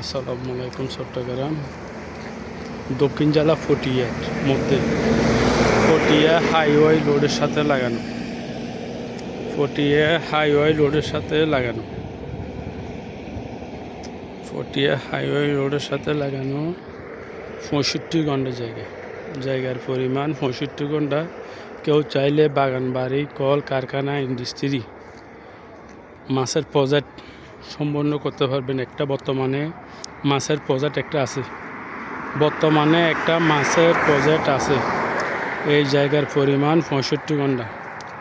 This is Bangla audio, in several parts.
আসসালামু আলাইকুম। চট্টগ্রাম দক্ষিণ জেলা ফটিয়ার মধ্যে ফটিয়া হাইওয়ে রোডের সাথে লাগানো, ফটিয়া হাইওয়ে রোডের সাথে লাগানো, ফটিয়া হাইওয়ে রোডের সাথে লাগানো 65 ঘন্টা জায়গার পরিমাণ 65 ঘন্টা। কেউ চাইলে বাগান বাড়ি, কল কারখানা, ইন্ডাস্ট্রি, মাছের প্রজেক্ট সম্পন্ন করতে পারবেন। বর্তমানে মাছের প্রজেক্ট আছে। এই জায়গার পরিমাণ 65 ঘন্টা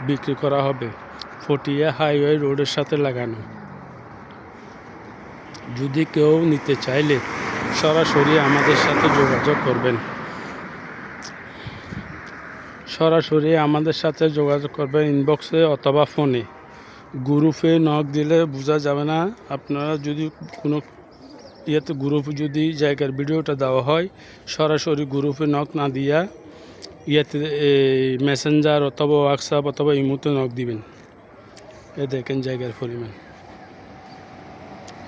বিক্রি করা হবে ফটিয়া হাইওয়ে রোডের সাথে লাগানো। যদি কেউ নিতে চাইলে সরাসরি আমাদের সাথে যোগাযোগ করবেন। ইনবক্সে অথবা ফোনে। গ্রুপে নক দিলে বোঝা যাবে না। আপনারা যদি কোনো গ্রুপে যদি জায়গার ভিডিওটা দেওয়া হয়, সরাসরি গ্রুপে নক না দিয়া মেসেঞ্জার অথবা হোয়াটসঅ্যাপ অথবা ইমোতে নক দিবেন। দেখেন জায়গার পরিমাণ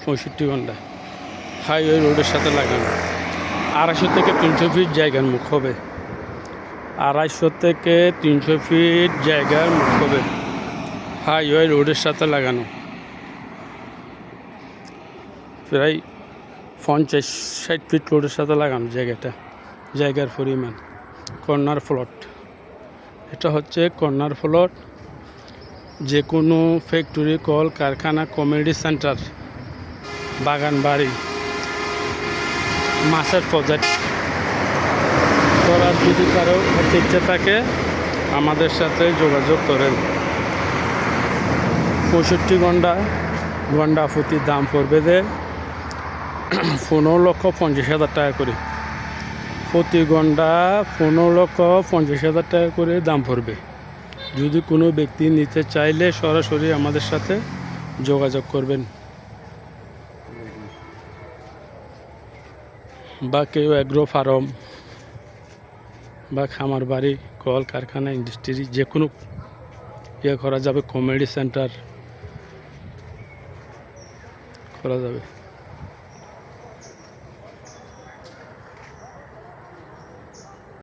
65 ঘন্টা হাইওয়ে রোডের সাথে লাগানো। 250 থেকে 300 ফিট জায়গার মুখ হবে। 250 থেকে 300 ফিট জায়গার মুখ হবে হাইওয়ে রোডের সাথে লাগানো। প্রায় 50-60 ফিট রোডের সাথে লাগানো জায়গার পরিমাণ। কর্নার প্লট, এটা হচ্ছে কর্নার প্লট। যে কোনো ফ্যাক্টরি, কল কারখানা, কমিউনিটি সেন্টার, বাগান বাড়ি, মাছের প্রজেক্ট করার যদি কারো ইচ্ছে থাকে আমাদের সাথে যোগাযোগ করেন। 65 ঘন্টা প্রতি দাম পড়বে 15,50,000 টাকা করে। প্রতি ঘন্টা 15,50,000 টাকা করে দাম পড়বে। যদি কোনো ব্যক্তি নিতে চাইলে সরাসরি আমাদের সাথে যোগাযোগ করবেন, বা কেউ অ্যাগ্রো ফার্ম বা খামার বাড়ি, কল কারখানা, ইন্ডাস্ট্রি যে কোনো করা যাবে। কমিউনিটি সেন্টার করা যাবে।